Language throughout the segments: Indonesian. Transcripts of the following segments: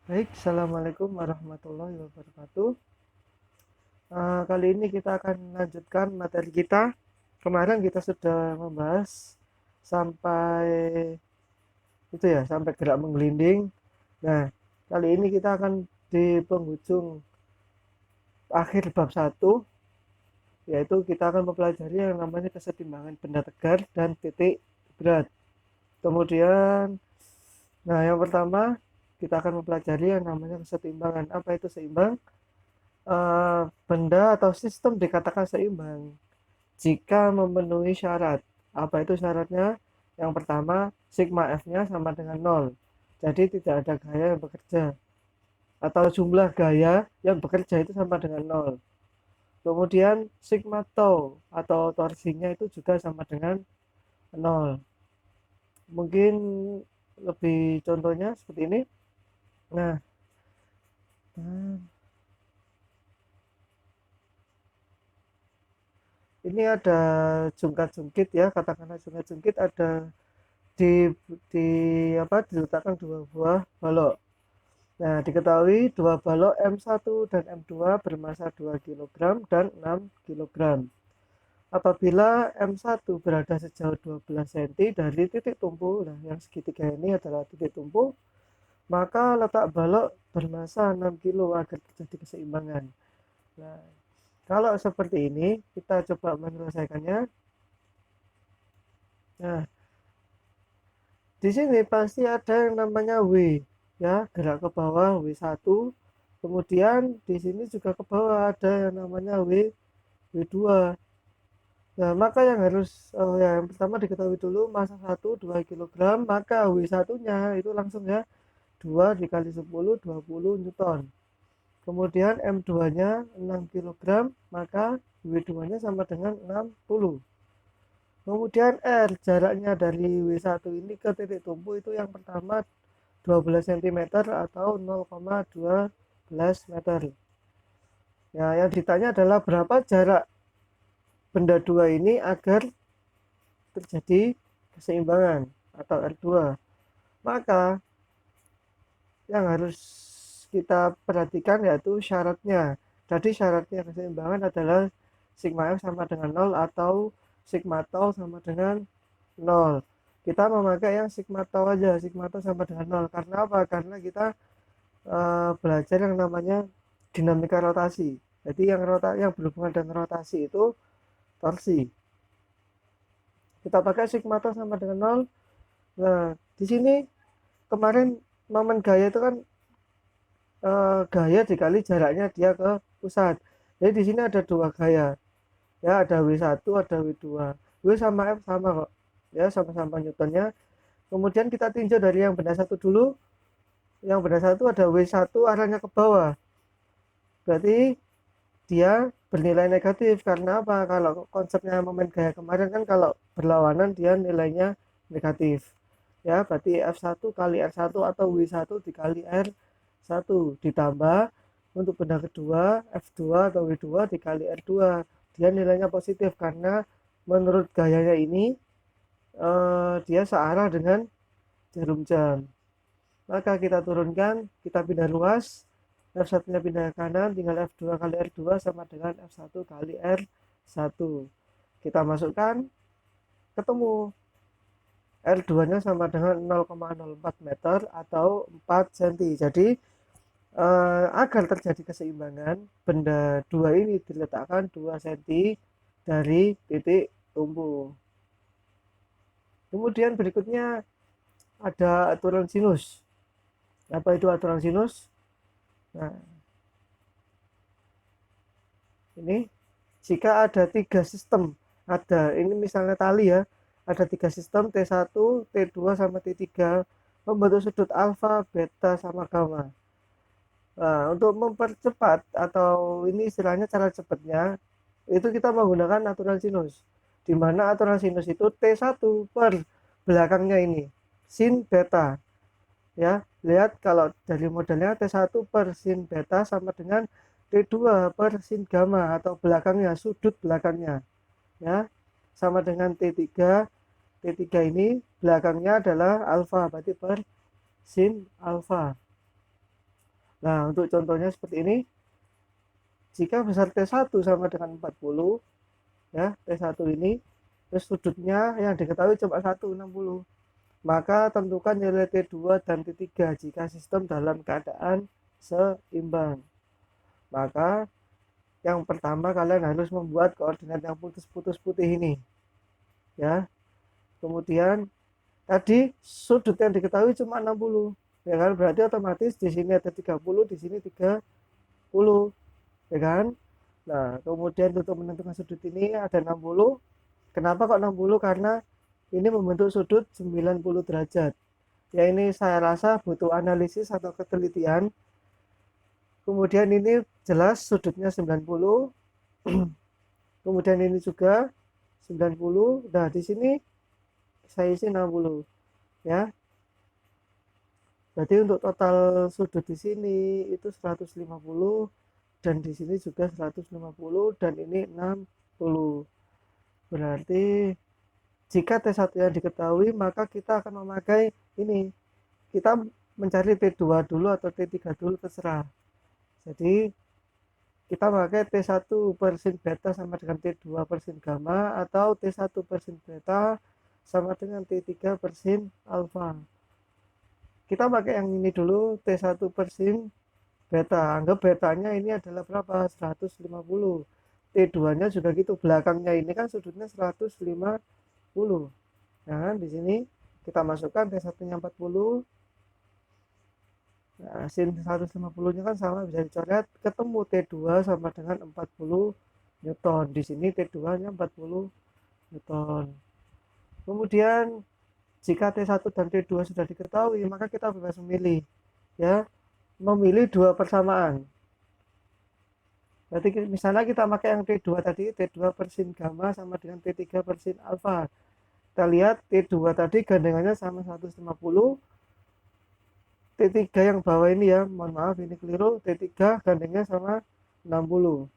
Baik, Assalamualaikum warahmatullahi wabarakatuh. Kali ini kita akan melanjutkan materi kita. Kemarin kita sudah membahas sampai sampai gerak menggelinding. Nah, kali ini kita akan di penghujung akhir bab satu, yaitu kita akan mempelajari yang namanya kesetimbangan benda tegar dan titik berat. Kemudian, yang pertama kita akan mempelajari yang namanya kesetimbangan. Apa itu seimbang? Benda atau sistem dikatakan seimbang jika memenuhi syarat. Apa itu syaratnya? Yang pertama, sigma F-nya sama dengan 0. Jadi tidak ada gaya yang bekerja. Atau jumlah gaya yang bekerja itu sama dengan 0. Kemudian sigma tau atau torsinya itu juga sama dengan 0. Mungkin lebih contohnya seperti ini. Nah, ini ada jungkat-jungkit ya, katakanlah jungkat-jungkit ada di di diletakkan dua buah balok. Nah, diketahui dua balok M1 dan M2 bermasa 2 kg dan 6 kg. Apabila M1 berada sejauh 12 cm dari titik tumpu, nah yang segitiga ini adalah titik tumpu, maka letak balok bermasa 6 kg agar terjadi keseimbangan. Nah, kalau seperti ini, kita coba menyelesaikannya. Nah, di sini pasti ada yang namanya W, ya, gerak ke bawah W1. Kemudian di sini juga ke bawah ada yang namanya W2. Nah, maka yang pertama diketahui dulu masa 2 kg, maka W1-nya itu langsung ya 2 dikali 10 20 Newton. Kemudian M2-nya 6 kg, maka W2-nya sama dengan 60. Kemudian R, jaraknya dari W1 ini ke titik tumpu itu yang pertama 12 cm atau 0,12 meter. Ya, yang ditanya adalah berapa jarak benda dua ini agar terjadi keseimbangan atau R2. Maka yang harus kita perhatikan yaitu syaratnya. Jadi syaratnya keseimbangan adalah sigma F sama dengan 0 atau sigma tau sama dengan 0. Kita memakai yang sigma tau aja, sigma tau sama dengan 0. Karena apa? Karena kita belajar yang namanya dinamika rotasi. Jadi yang berhubungan dengan rotasi itu torsi. Kita pakai sigma tau sama dengan 0. Nah, di sini kemarin momen gaya itu kan gaya dikali jaraknya dia ke pusat. Jadi di sini ada dua gaya. Ya, ada W1, ada W2. W sama F sama kok. Ya, sama-sama Newtonnya. Kemudian kita tinjau dari yang benda satu dulu. Yang benda satu ada W1 arahnya ke bawah. Berarti dia bernilai negatif. Karena apa? Kalau konsepnya momen gaya kemarin kan kalau berlawanan dia nilainya negatif. Ya, berarti F1 kali R1 atau W1 dikali R1 ditambah untuk benda kedua F2 atau W2 dikali R2. Dia nilainya positif karena menurut gayanya ini dia searah dengan jarum jam. Maka kita turunkan, kita pindah ruas, F1 nya pindah ke kanan, tinggal F2 kali R2 sama dengan F1 kali R1. Kita masukkan, ketemu R2 nya sama dengan 0,04 meter atau 4 cm. Jadi agar terjadi keseimbangan, benda dua ini diletakkan 2 cm dari titik tumpu. Kemudian berikutnya ada aturan sinus. Apa itu aturan sinus? Nah, ini jika ada tiga sistem, ini misalnya tali ya, ada tiga sistem T1, T2 sama T3 membentuk sudut alfa, beta sama gamma. Nah, untuk mempercepat atau ini istilahnya cara cepatnya itu kita menggunakan aturan sinus. Di mana aturan sinus itu T1 per belakangnya ini sin beta. Ya, lihat kalau dari modelnya T1 per sin beta sama dengan T2 per sin gamma atau belakangnya, sudut belakangnya. Ya, sama dengan T3. T3 ini belakangnya adalah alfa, berarti per sin alfa. Nah, untuk contohnya seperti ini, jika besar T1 sama dengan 40, ya, T1 ini, terus sudutnya yang diketahui cuma 160, maka tentukan nilai T2 dan T3 jika sistem dalam keadaan seimbang. Maka yang pertama kalian harus membuat koordinat yang putus-putus putih ini, ya. Kemudian tadi sudut yang diketahui cuma 60, ya kan? Berarti otomatis di sini ada 30, di sini 30, ya kan? Nah, kemudian untuk menentukan sudut ini ada 60. Kenapa kok 60? Karena ini membentuk sudut 90 derajat. Ya, ini saya rasa butuh analisis atau ketelitian. Kemudian ini jelas sudutnya 90. Kemudian ini juga 90. Nah, di sini saya isi 60, ya. Berarti untuk total sudut di sini itu 150, dan di sini juga 150, dan ini 60. Berarti jika T1 yang diketahui, maka kita akan memakai ini. Kita mencari T2 dulu atau T3 dulu, terserah. Jadi kita pakai T1 per sin beta sama dengan T2 per sin gamma, atau T1 per sin beta sama dengan T3 per sin alfa. Kita pakai yang ini dulu, T1 per sin beta. Anggap betanya ini adalah berapa? 150. T2 nya sudah gitu, belakangnya ini kan sudutnya 150. Nah, di sini kita masukkan T1 nya 40. Nah, sin 150 nya kan sama, bisa dicoret, ketemu T2 sama dengan 40 Newton. Di sini T2 nya 40 Newton. Kemudian jika T1 dan T2 sudah diketahui, maka kita bebas memilih, ya, memilih dua persamaan. Berarti misalnya kita pakai yang T2 tadi, T2 per sin gamma sama dengan T3 per sin alfa. Kita lihat T2 tadi gandengannya sama 150. T3 yang bawah ini, ya, mohon maaf ini keliru, T3 gandengnya sama 60.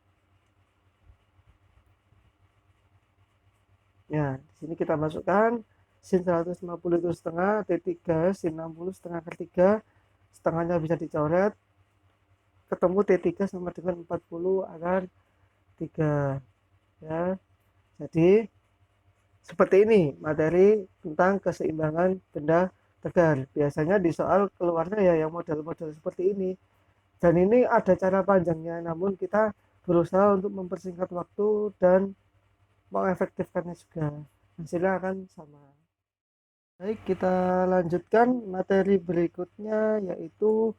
Ya, di sini kita masukkan sin 150 itu setengah, T3 sin 60 setengah per 3, setengahnya bisa dicoret, ketemu T3 sama dengan 40 akar 3, ya. Jadi seperti ini materi tentang keseimbangan benda tegar. Biasanya di soal keluarnya ya yang model-model seperti ini. Dan ini ada cara panjangnya, namun kita berusaha untuk mempersingkat waktu dan mengefektifkannya juga. Hasilnya akan sama. Baik, kita lanjutkan materi berikutnya, yaitu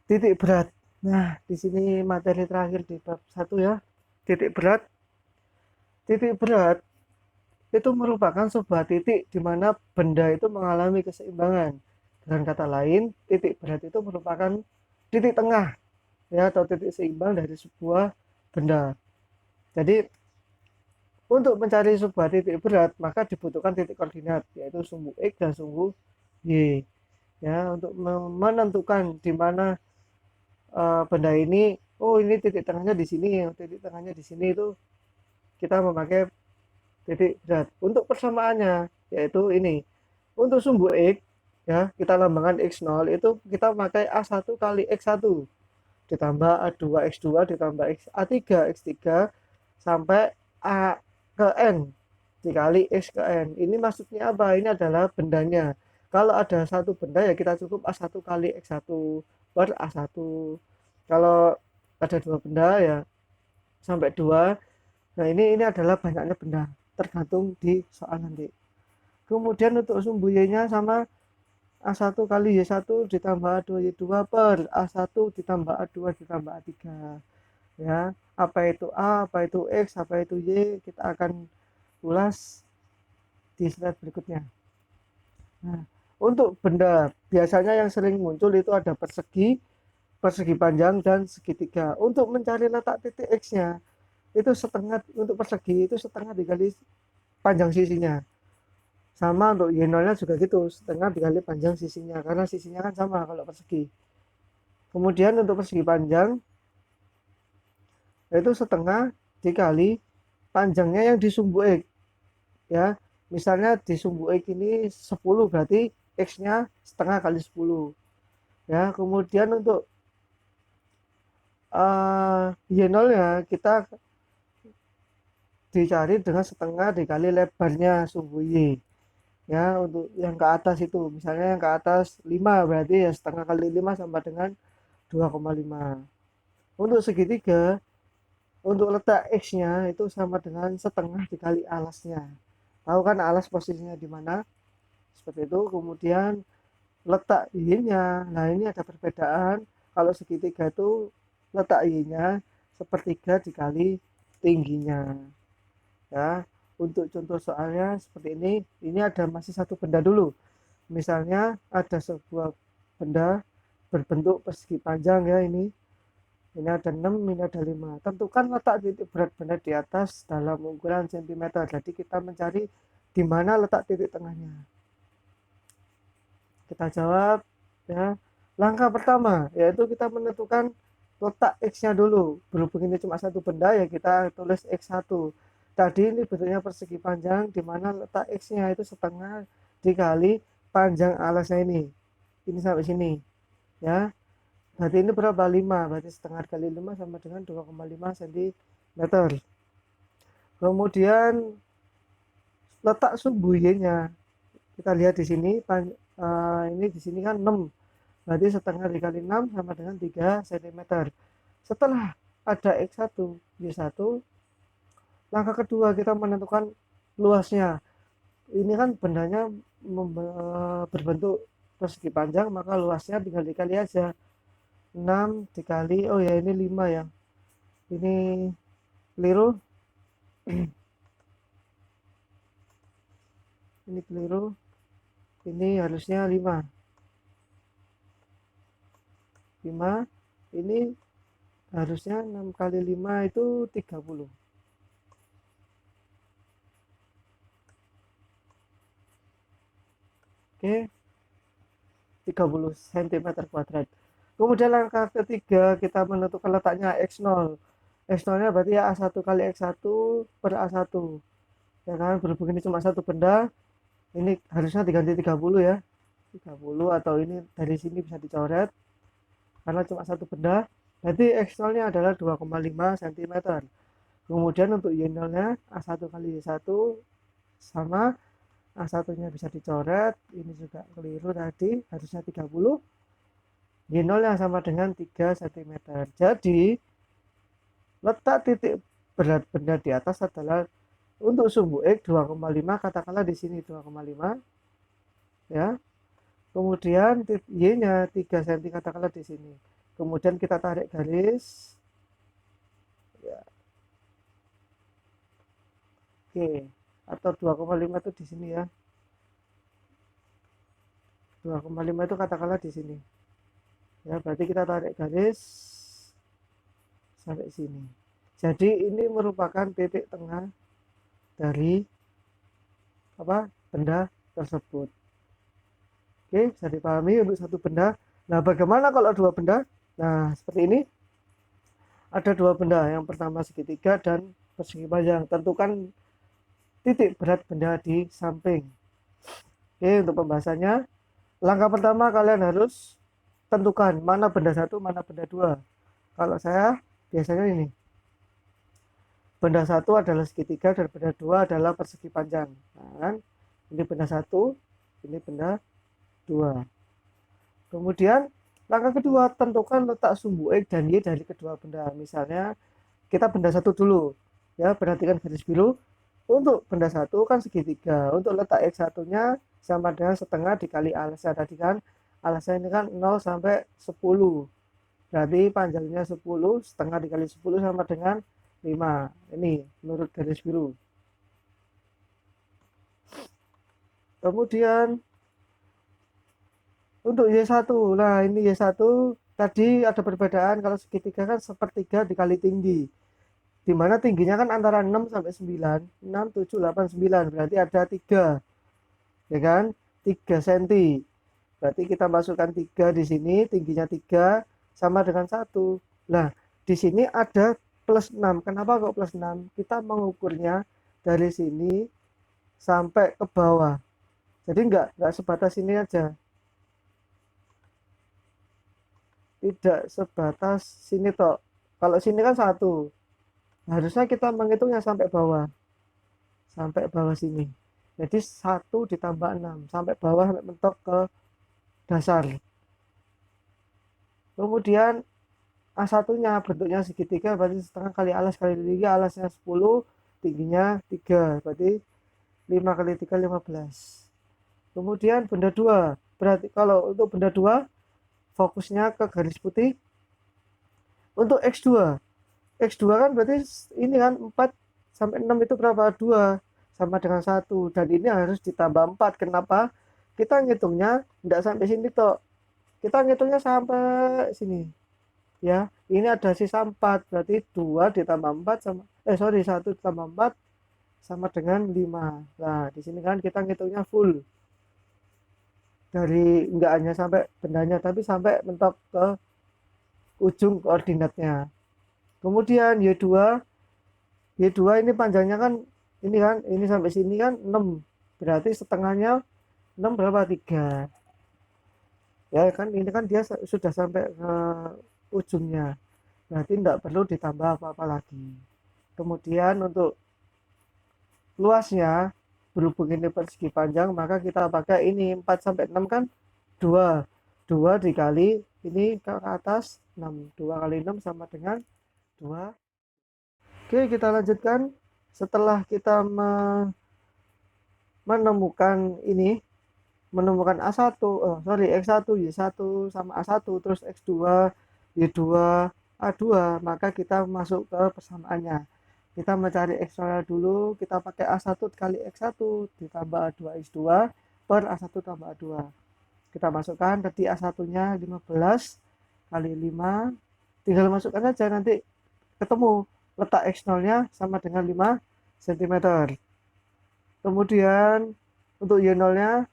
titik berat. Nah, di sini materi terakhir di bab 1, ya. Titik berat. Titik berat itu merupakan sebuah titik di mana benda itu mengalami keseimbangan. Dengan kata lain, titik berat itu merupakan titik tengah, ya, atau titik seimbang dari sebuah benda. Jadi untuk mencari sebuah titik berat, maka dibutuhkan titik koordinat, yaitu sumbu X dan sumbu Y. Ya, untuk menentukan di mana benda ini, oh ini titik tengahnya di sini, titik tengahnya di sini, itu kita memakai titik berat. Untuk persamaannya, yaitu ini. Untuk sumbu X, ya, kita lambangkan X0, itu kita memakai A1 kali X1 ditambah A2 X2 ditambah A3 X3 sampai A ke N dikali X ke N. Ini maksudnya apa? Ini adalah bendanya. Kalau ada satu benda, ya kita cukup A1 kali X1 per A1. Kalau ada dua benda, ya sampai 2. Nah, ini adalah banyaknya benda, tergantung di soal nanti. Kemudian untuk sumbu Y-nya sama A1 kali Y1 ditambah A2 Y2 per A1 ditambah A2 ditambah A3. Ya, apa itu A, apa itu X, apa itu Y, kita akan ulas di slide berikutnya. Nah, untuk benda biasanya yang sering muncul itu ada persegi, persegi panjang, dan segitiga. Untuk mencari letak titik X-nya, itu setengah, untuk persegi itu setengah dikali panjang sisinya. Sama untuk Y0-nya juga gitu, setengah dikali panjang sisinya, karena sisinya kan sama kalau persegi. Kemudian untuk persegi panjang, yaitu setengah dikali panjangnya yang di sumbu X, ya. Misalnya di sumbu X ini 10, berarti X-nya setengah kali 10, ya. Kemudian untuk Y0-nya kita dicari dengan setengah dikali lebarnya sumbu Y ya. Untuk yang ke atas itu misalnya yang ke atas 5, berarti ya setengah kali 5 sama dengan 2,5. Untuk segitiga, untuk letak X-nya itu sama dengan setengah dikali alasnya. Tahu kan alas posisinya di mana? Seperti itu. Kemudian letak Y-nya, nah ini ada perbedaan. Kalau segitiga itu letak Y-nya sepertiga dikali tingginya ya. Untuk contoh soalnya seperti ini ada masih satu benda dulu. Misalnya ada sebuah benda berbentuk persegi panjang ya, ini ada 6, ini ada 5. Tentukan letak titik berat benda di atas dalam ukuran cm. Jadi kita mencari di mana letak titik tengahnya. Kita jawab ya. Langkah pertama yaitu kita menentukan letak X-nya dulu. Berhubung ini cuma satu benda ya kita tulis X1. Tadi ini bentuknya persegi panjang, di mana letak X-nya itu setengah dikali panjang alasnya ini. Ini sampai sini ya. Berarti ini berapa? 5. Berarti setengah kali 5 sama dengan 2,5 cm. Kemudian letak sumbu Y-nya. Kita lihat di sini, ini di sini kan 6. Berarti setengah dikali 6 sama dengan 3 cm. Setelah ada X1, Y1, langkah kedua kita menentukan luasnya. Ini kan bendanya berbentuk persegi panjang, maka luasnya tinggal dikali aja. 6 dikali, oh ya ini 5 ya, ini keliru. Ini keliru, ini harusnya 5. Ini harusnya 6 kali 5 itu 30. Oke, 30 cm kuadrat. Kemudian langkah ketiga kita menentukan letaknya X0. X0 nya berarti ya A1 kali X1 per A1 ya kan. Berhubung ini cuma satu benda, ini harusnya diganti 30 ya, 30, atau ini dari sini bisa dicoret karena cuma satu benda. Berarti X0 nya adalah 2,5 cm. Kemudian untuk Y0 nya A1 kali Y1 sama, A1 nya bisa dicoret, ini juga keliru tadi, harusnya 30. Y0 yang sama dengan 3 cm. Jadi letak titik berat benda di atas adalah untuk sumbu X 2,5, katakanlah di sini 2,5 ya. Kemudian Y-nya 3 cm, katakanlah di sini. Kemudian kita tarik garis ya. Oke, atau 2,5 itu di sini ya. 2,5 itu katakanlah di sini. Ya, berarti kita tarik garis sampai sini. Jadi ini merupakan titik tengah dari benda tersebut. Oke, bisa dipahami untuk satu benda. Nah, bagaimana kalau dua benda? Nah, seperti ini. Ada dua benda. Yang pertama segitiga dan persegi panjang. Tentukan titik berat benda di samping. Oke, untuk pembahasannya, langkah pertama kalian harus tentukan mana benda satu, mana benda dua. Kalau saya biasanya ini, benda satu adalah segitiga dan benda dua adalah persegi panjang. Nah, kan? Ini benda satu, ini benda dua. Kemudian langkah kedua, tentukan letak sumbu X dan Y dari kedua benda. Misalnya kita benda satu dulu ya, perhatikan garis biru. Untuk benda satu kan segitiga, untuk letak X1 nya sama dengan setengah dikali alasnya. Tadi kan alasnya ini kan 0 sampai 10, berarti panjangnya 10, setengah dikali 10 sama dengan 5. Ini menurut garis biru. Kemudian untuk Y1, nah ini Y1 tadi ada perbedaan. Kalau segitiga kan sepertiga dikali tinggi, dimana tingginya kan antara 6 sampai 9, 6, 7, 8, 9, berarti ada 3 ya kan, 3 cm. Berarti kita masukkan 3 di sini, tingginya 3 sama dengan 1. Nah, di sini ada plus 6. Kenapa kok plus 6? Kita mengukurnya dari sini sampai ke bawah. Jadi enggak sebatas ini aja. Tidak sebatas sini toh. Kalau sini kan 1, harusnya kita menghitungnya sampai bawah sini. Jadi 1 ditambah 6 sampai bawah, sampai mentok ke dasar. Kemudian A1-nya bentuknya segitiga, berarti setengah kali alas kali 3, alasnya 10, tingginya 3, berarti 5 kali 3 15. Kemudian benda 2, berarti kalau untuk benda 2 fokusnya ke garis putih. Untuk X2 kan berarti ini kan 4 sampai 6 itu berapa? 2 sama dengan 1, dan ini harus ditambah 4. Kenapa? Kita ngitungnya tidak sampai sini toh, kita ngitungnya sampai sini ya. Ini ada sisa 4, berarti 2 ditambah 4 sama 1 ditambah 4 sama dengan 5. Nah di sini kan kita ngitungnya full, dari enggak hanya sampai bendanya tapi sampai mentok ke ujung koordinatnya. Kemudian Y2 ini panjangnya kan ini sampai sini kan 6, berarti setengahnya 6 berapa? 3 ya kan. Ini kan dia sudah sampai ke ujungnya, berarti tidak perlu ditambah apa-apa lagi. Kemudian untuk luasnya, berhubung ini persegi panjang, maka kita pakai ini 4 sampai 6 kan 2 dikali ini ke atas 6, 2 kali 6 sama dengan 2. Oke, kita lanjutkan. Setelah kita menemukan A1, X1, Y1 sama A1, terus X2, Y2, A2, maka kita masuk ke persamaannya. Kita mencari X0 dulu, kita pakai A1 kali X1 ditambah A2X2 per A1 tambah A2. Kita masukkan, tadi A1-nya 15 kali 5, tinggal masukkan aja, nanti ketemu letak X0-nya sama dengan 5 cm. Kemudian untuk Y0-nya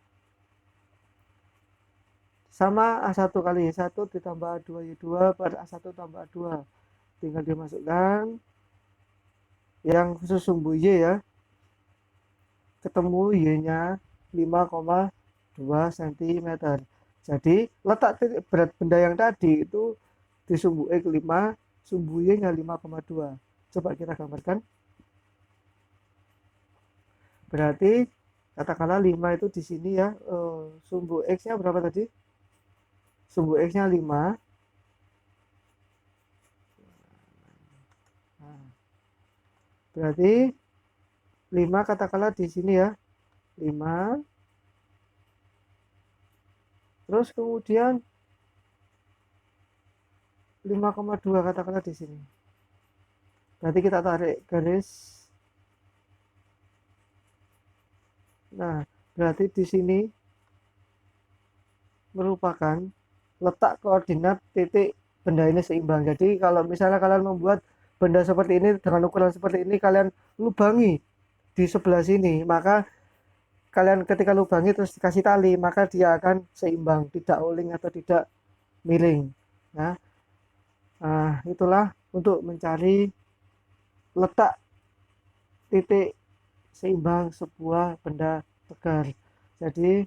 sama A1 kali Y1 ditambah A2Y2 per A1 tambah A2. Tinggal dimasukkan yang khusus sumbu Y ya. Ketemu Y-nya 5,2 cm. Jadi letak titik berat benda yang tadi itu di sumbu X 5, sumbu Y-nya 5,2. Coba kita gambarkan. Berarti katakanlah 5 itu di sini ya. Sumbu X-nya berapa tadi? Sumbu X-nya 5. Nah, berarti 5 katakanlah di sini ya. 5. Terus kemudian 5,2 katakanlah di sini. Berarti kita tarik garis. Nah, berarti di sini merupakan letak koordinat titik benda ini seimbang. Jadi kalau misalnya kalian membuat benda seperti ini dengan ukuran seperti ini, kalian lubangi di sebelah sini, maka kalian ketika lubangi terus dikasih tali, maka dia akan seimbang, tidak oling atau tidak miring ya. Nah, itulah untuk mencari letak titik seimbang sebuah benda tegar. Jadi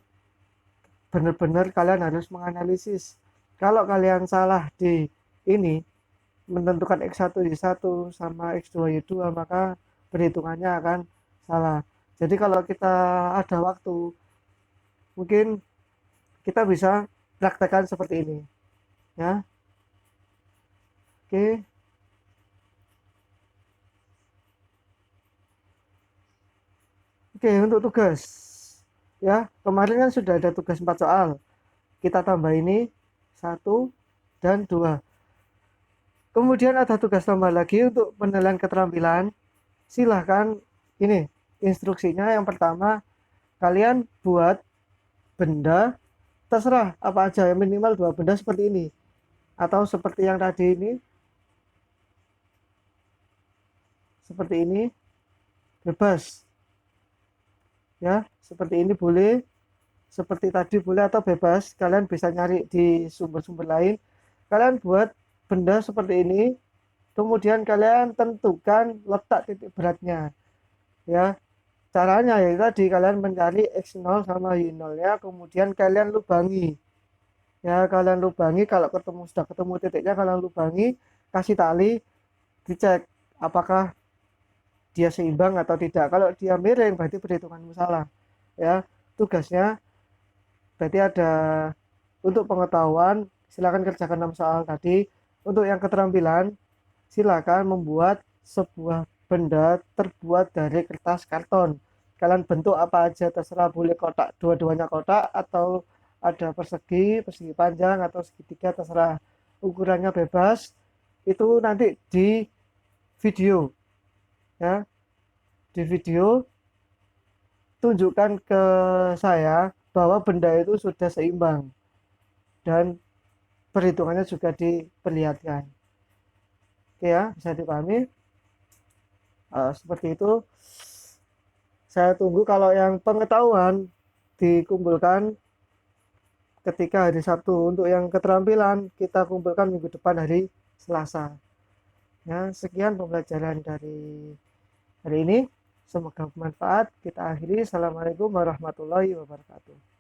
benar-benar kalian harus menganalisis. Kalau kalian salah di ini menentukan X1 Y1 sama X2 Y2, maka perhitungannya akan salah. Jadi kalau kita ada waktu, mungkin kita bisa praktekkan seperti ini ya. Oke. Oke, untuk tugas ya, kemarin kan sudah ada tugas 4 soal, kita tambah ini 1 dan 2. Kemudian ada tugas tambah lagi untuk penilaian keterampilan. Silahkan, ini instruksinya. Yang pertama, kalian buat benda terserah apa aja, yang minimal 2 benda seperti ini, atau seperti yang tadi ini, seperti ini, bebas ya. Seperti ini boleh, seperti tadi boleh, atau bebas. Kalian bisa nyari di sumber-sumber lain. Kalian buat benda seperti ini, kemudian kalian tentukan letak titik beratnya ya. Caranya ya tadi, kalian mencari X0 sama Y0 ya, kemudian kalian lubangi ya. Kalian lubangi, kalau sudah ketemu titiknya, kalian lubangi, kasih tali, dicek apakah dia seimbang atau tidak. Kalau dia miring berarti perhitunganmu salah. Ya, tugasnya berarti ada untuk pengetahuan silakan kerjakan 6 soal tadi. Untuk yang keterampilan silakan membuat sebuah benda terbuat dari kertas karton. Kalian bentuk apa aja terserah, boleh kotak, dua-duanya kotak atau ada persegi, persegi panjang atau segitiga terserah. Ukurannya bebas. Itu nanti di video ya. Di video tunjukkan ke saya bahwa benda itu sudah seimbang dan perhitungannya juga diperlihatkan. Oke ya, bisa dipahami. Seperti itu. Saya tunggu kalau yang pengetahuan dikumpulkan ketika hari Sabtu. Untuk yang keterampilan kita kumpulkan minggu depan hari Selasa. Ya, sekian pembelajaran dari hari ini. Semoga bermanfaat. Kita akhiri. Assalamualaikum warahmatullahi wabarakatuh.